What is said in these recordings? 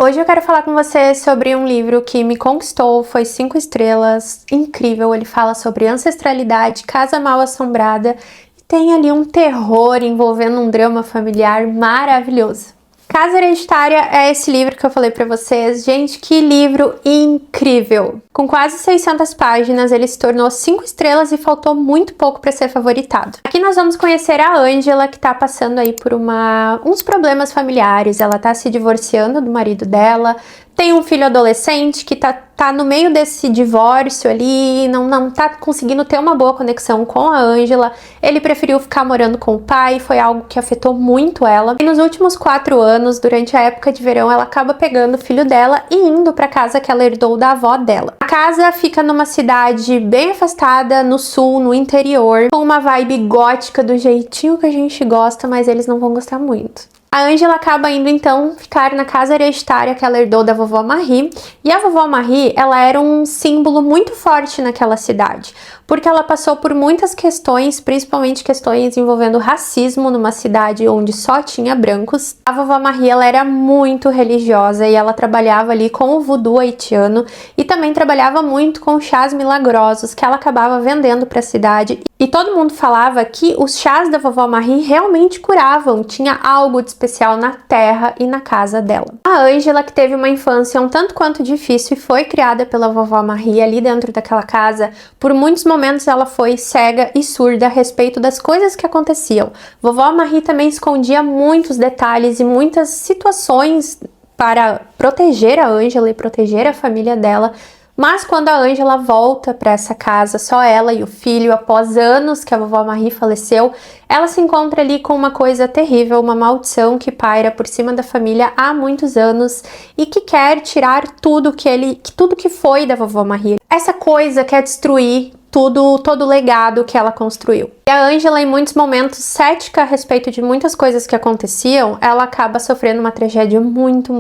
Hoje eu quero falar com você sobre um livro que me conquistou, foi 5 estrelas, incrível. Ele fala sobre ancestralidade, casa mal assombrada e tem ali um terror envolvendo um drama familiar maravilhoso. Casa Hereditária é esse livro que eu falei pra vocês. Gente, que livro incrível! Com quase 600 páginas, ele se tornou 5 estrelas e faltou muito pouco para ser favoritado. Aqui nós vamos conhecer a Ângela, que tá passando aí por uns problemas familiares. Ela tá se divorciando do marido dela, tem um filho adolescente que tá no meio desse divórcio ali, não tá conseguindo ter uma boa conexão com a Ângela. Ele preferiu ficar morando com o pai, foi algo que afetou muito ela. E nos últimos 4 anos, durante a época de verão, ela acaba pegando o filho dela e indo pra casa que ela herdou da avó dela. A casa fica numa cidade bem afastada, no sul, no interior, com uma vibe gótica do jeitinho que a gente gosta, mas eles não vão gostar muito. A Ângela acaba indo então ficar na casa hereditária que ela herdou da vovó Marie, e a vovó Marie, ela era um símbolo muito forte naquela cidade, porque ela passou por muitas questões, principalmente questões envolvendo racismo numa cidade onde só tinha brancos. A vovó Marie, ela era muito religiosa e ela trabalhava ali com o voodoo haitiano e também trabalhava muito com chás milagrosos que ela acabava vendendo para a cidade. E todo mundo falava que os chás da vovó Marie realmente curavam, tinha algo de especial na terra e na casa dela. A Ângela, que teve uma infância um tanto quanto difícil e foi criada pela vovó Marie ali dentro daquela casa, por muitos momentos ela foi cega e surda a respeito das coisas que aconteciam. Vovó Marie também escondia muitos detalhes e muitas situações para proteger a Ângela e proteger a família dela. Mas quando a Ângela volta para essa casa, só ela e o filho, após anos que a vovó Marie faleceu, ela se encontra ali com uma coisa terrível, uma maldição que paira por cima da família há muitos anos e que quer tirar tudo que foi da vovó Marie. Essa coisa quer destruir todo o legado que ela construiu. E a Ângela, em muitos momentos, cética a respeito de muitas coisas que aconteciam, ela acaba sofrendo uma tragédia muito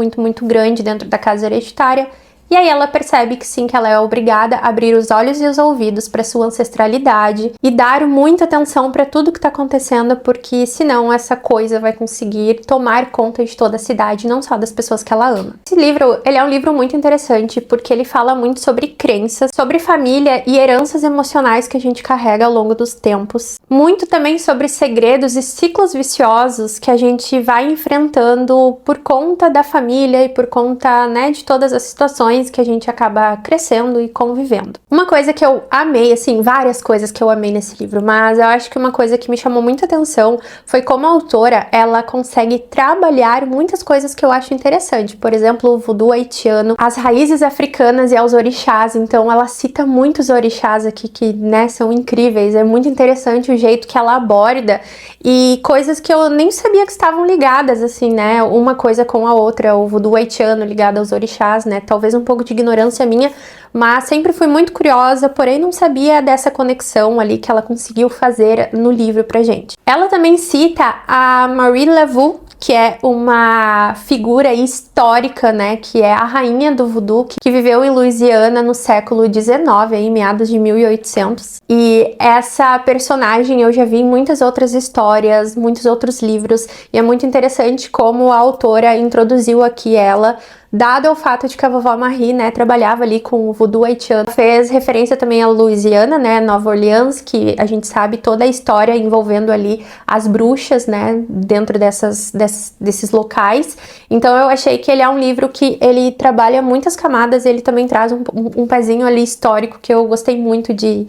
grande dentro da casa hereditária. E aí ela percebe que sim, que ela é obrigada a abrir os olhos e os ouvidos para sua ancestralidade e dar muita atenção para tudo que está acontecendo, porque senão essa coisa vai conseguir tomar conta de toda a cidade, não só das pessoas que ela ama. Esse livro, ele é um livro muito interessante porque ele fala muito sobre crenças, sobre família e heranças emocionais que a gente carrega ao longo dos tempos. Muito também sobre segredos e ciclos viciosos que a gente vai enfrentando por conta da família e por conta, né, de todas as situações que a gente acaba crescendo e convivendo. Uma coisa que eu amei, assim, várias coisas que eu amei nesse livro, mas eu acho que uma coisa que me chamou muita atenção foi como a autora, ela consegue trabalhar muitas coisas que eu acho interessante. Por exemplo, o voodoo haitiano, as raízes africanas e aos orixás. Então ela cita muitos orixás aqui que, né, são incríveis. É muito interessante o jeito que ela aborda e coisas que eu nem sabia que estavam ligadas, assim, né, uma coisa com a outra. O voodoo haitiano ligado aos orixás, né, talvez um pouco de ignorância minha, mas sempre fui muito curiosa, porém não sabia dessa conexão ali que ela conseguiu fazer no livro pra gente. Ela também cita a Marie Laveau, que é uma figura histórica, né, que é a rainha do voodoo, que viveu em Louisiana no século XIX, em meados de 1800. E essa personagem eu já vi em muitas outras histórias, muitos outros livros, e é muito interessante como a autora introduziu aqui ela, dado o fato de que a vovó Marie, né, trabalhava ali com o voodoo haitiano. Fez referência também à Louisiana, né, Nova Orleans, que a gente sabe toda a história envolvendo ali as bruxas, né, dentro desses locais. Então eu achei que ele é um livro que ele trabalha muitas camadas, ele também traz um pezinho ali histórico que eu gostei muito de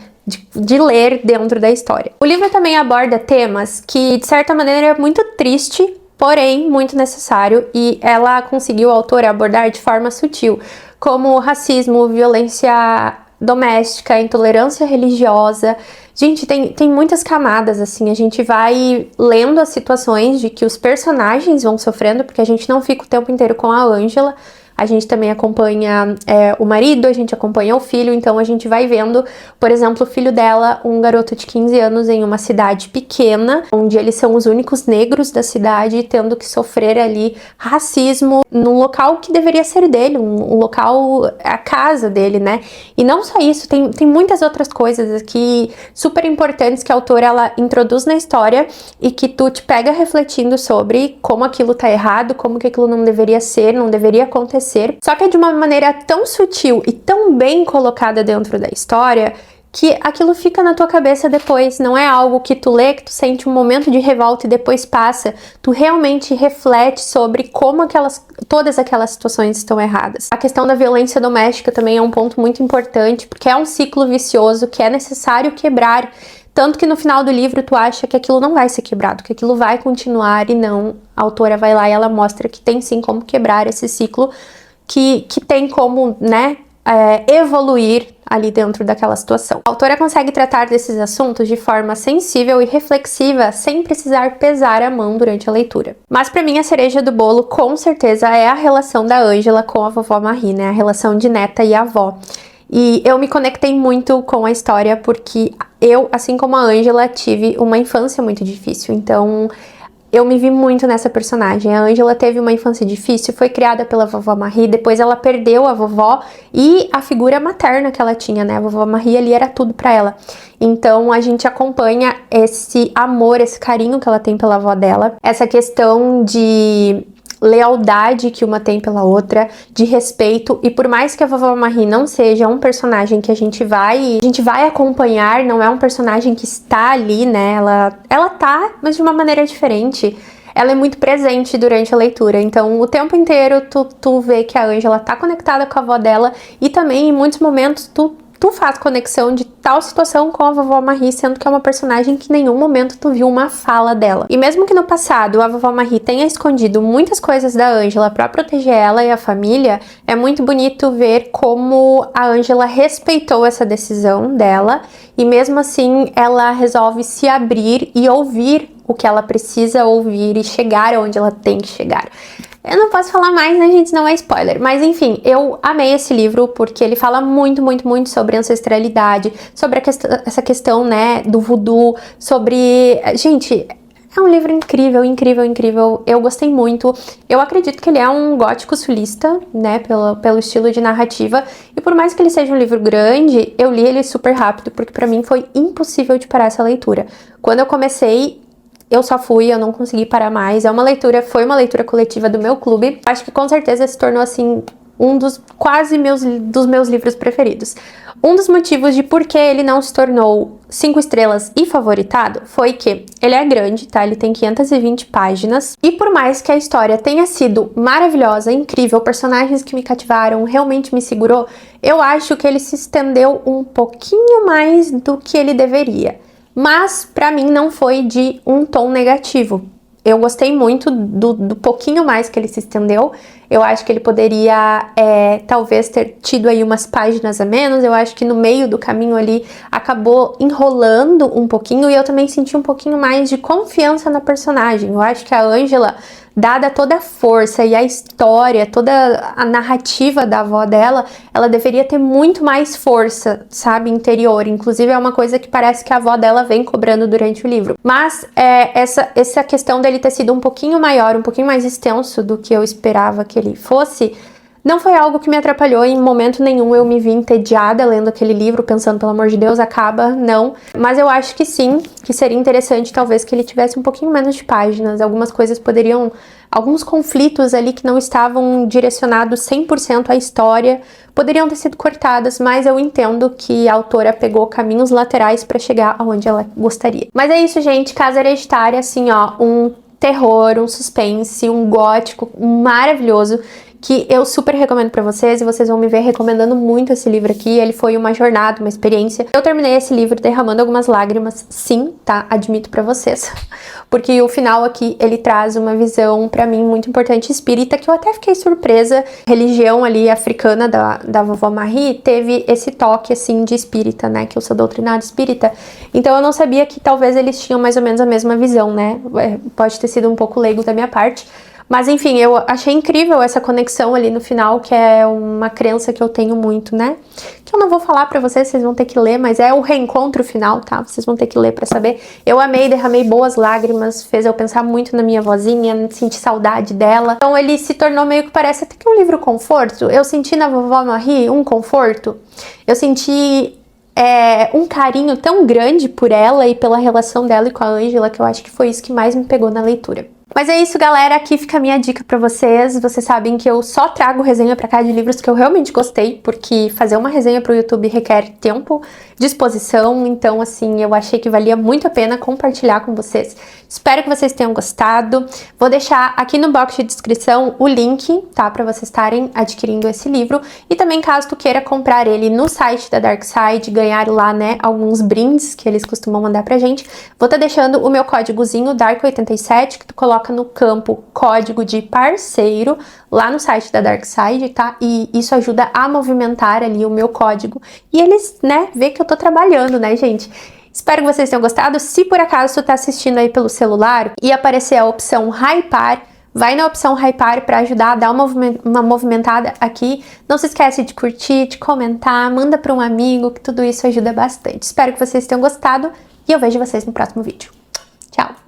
ler dentro da história. O livro também aborda temas que, de certa maneira, é muito triste, porém muito necessário, e ela conseguiu, a autora, abordar de forma sutil, como racismo, violência doméstica, intolerância religiosa. Gente, tem muitas camadas, assim, a gente vai lendo as situações de que os personagens vão sofrendo, porque a gente não fica o tempo inteiro com a Ângela, a gente também acompanha o marido, a gente acompanha o filho, então a gente vai vendo, por exemplo, o filho dela, um garoto de 15 anos em uma cidade pequena, onde eles são os únicos negros da cidade, tendo que sofrer ali racismo num local que deveria ser dele, um local, a casa dele, né? E não só isso, tem muitas outras coisas aqui super importantes que a autora ela introduz na história e que tu te pega refletindo sobre como aquilo tá errado, como que aquilo não deveria ser, não deveria acontecer. Só que é de uma maneira tão sutil e tão bem colocada dentro da história que aquilo fica na tua cabeça depois, não é algo que tu lê, que tu sente um momento de revolta e depois passa, tu realmente reflete sobre como todas aquelas situações estão erradas. A questão da violência doméstica também é um ponto muito importante, porque é um ciclo vicioso que é necessário quebrar, tanto que no final do livro tu acha que aquilo não vai ser quebrado, que aquilo vai continuar e não, a autora vai lá e ela mostra que tem sim como quebrar esse ciclo, que tem como, né, evoluir ali dentro daquela situação. A autora consegue tratar desses assuntos de forma sensível e reflexiva, sem precisar pesar a mão durante a leitura. Mas para mim a cereja do bolo, com certeza, é a relação da Ângela com a vovó Marie, né? A relação de neta e avó. E eu me conectei muito com a história porque eu, assim como a Ângela, tive uma infância muito difícil. Então, eu me vi muito nessa personagem. A Ângela teve uma infância difícil, foi criada pela vovó Marie, depois ela perdeu a vovó e a figura materna que ela tinha, né? A vovó Marie ali era tudo pra ela. Então a gente acompanha esse amor, esse carinho que ela tem pela avó dela, essa questão de lealdade que uma tem pela outra, de respeito, e por mais que a vovó Marie não seja um personagem que a gente vai acompanhar, não é um personagem que está ali, né, ela tá, mas de uma maneira diferente. Ela é muito presente durante a leitura, então o tempo inteiro tu vê que a Ângela tá conectada com a avó dela, e também em muitos momentos tu faz conexão de tal situação com a vovó Marie, sendo que é uma personagem que em nenhum momento tu viu uma fala dela. E mesmo que no passado a vovó Marie tenha escondido muitas coisas da Ângela pra proteger ela e a família, é muito bonito ver como a Ângela respeitou essa decisão dela e mesmo assim ela resolve se abrir e ouvir o que ela precisa ouvir e chegar onde ela tem que chegar. Eu não posso falar mais, né, gente? Não é spoiler. Mas, enfim, eu amei esse livro porque ele fala muito, muito, muito sobre ancestralidade, sobre essa questão, né, do voodoo, sobre... Gente, é um livro incrível, incrível, incrível. Eu gostei muito. Eu acredito que ele é um gótico sulista, né, pelo estilo de narrativa. E por mais que ele seja um livro grande, eu li ele super rápido, porque pra mim foi impossível de parar essa leitura. Quando eu comecei... eu não consegui parar mais. Foi uma leitura coletiva do meu clube. Acho que com certeza se tornou, assim, um dos dos meus livros preferidos. Um dos motivos de por que ele não se tornou 5 estrelas e favoritado foi que ele é grande, tá? Ele tem 520 páginas. E por mais que a história tenha sido maravilhosa, incrível, personagens que me cativaram, realmente me segurou, eu acho que ele se estendeu um pouquinho mais do que ele deveria. Mas, pra mim, não foi de um tom negativo. Eu gostei muito do pouquinho mais que ele se estendeu. Eu acho que ele poderia, talvez, ter tido aí umas páginas a menos. Eu acho que no meio do caminho ali acabou enrolando um pouquinho. E eu também senti um pouquinho mais de confiança na personagem. Eu acho que a Ângela, dada toda a força e a história, toda a narrativa da avó dela, ela deveria ter muito mais força, sabe, interior. Inclusive é uma coisa que parece que a avó dela vem cobrando durante o livro. Mas essa questão dele ter sido um pouquinho maior, um pouquinho mais extenso do que eu esperava que ele fosse, não foi algo que me atrapalhou. Em momento nenhum eu me vi entediada lendo aquele livro, pensando, pelo amor de Deus, acaba, não. Mas eu acho que sim, que seria interessante talvez que ele tivesse um pouquinho menos de páginas. Algumas coisas poderiam... Alguns conflitos ali que não estavam direcionados 100% à história poderiam ter sido cortadas, mas eu entendo que a autora pegou caminhos laterais para chegar aonde ela gostaria. Mas é isso, gente. Casa Hereditária, assim, ó, um terror, um suspense, um gótico maravilhoso, que eu super recomendo pra vocês, e vocês vão me ver recomendando muito esse livro aqui. Ele foi uma jornada, uma experiência. Eu terminei esse livro derramando algumas lágrimas, sim, tá? Admito pra vocês. Porque o final aqui, ele traz uma visão, pra mim, muito importante espírita, que eu até fiquei surpresa. A religião ali africana da vovó Marie teve esse toque, assim, de espírita, né? Que eu sou doutrinada espírita. Então eu não sabia que talvez eles tinham mais ou menos a mesma visão, né? Pode ter sido um pouco leigo da minha parte. Mas enfim, eu achei incrível essa conexão ali no final, que é uma crença que eu tenho muito, né? Que eu não vou falar pra vocês, vocês vão ter que ler, mas é o reencontro final, tá? Vocês vão ter que ler pra saber. Eu amei, derramei boas lágrimas, fez eu pensar muito na minha vozinha, senti saudade dela. Então ele se tornou meio que parece até que um livro conforto. Eu senti na Vovó Marie um conforto. Eu senti um carinho tão grande por ela e pela relação dela e com a Ângela, que eu acho que foi isso que mais me pegou na leitura. Mas é isso, galera, aqui fica a minha dica pra vocês. Vocês sabem que eu só trago resenha pra cá de livros que eu realmente gostei, porque fazer uma resenha pro YouTube requer tempo, disposição, então assim, eu achei que valia muito a pena compartilhar com vocês. Espero que vocês tenham gostado. Vou deixar aqui no box de descrição o link, tá, pra vocês estarem adquirindo esse livro. E também, caso tu queira comprar ele no site da Darkside, ganhar lá, né, alguns brindes que eles costumam mandar pra gente, vou estar deixando o meu códigozinho DARK87, que tu coloca no campo código de parceiro lá no site da Darkside, tá? E isso ajuda a movimentar ali o meu código e eles, né, vê que eu tô trabalhando, né, gente? Espero que vocês tenham gostado. Se por acaso tu tá assistindo aí pelo celular e aparecer a opção hypar, vai na opção hypar para ajudar a dar uma movimentada aqui. Não se esquece de curtir, de comentar, manda para um amigo, que tudo isso ajuda bastante. Espero que vocês tenham gostado e eu vejo vocês no próximo vídeo. Tchau!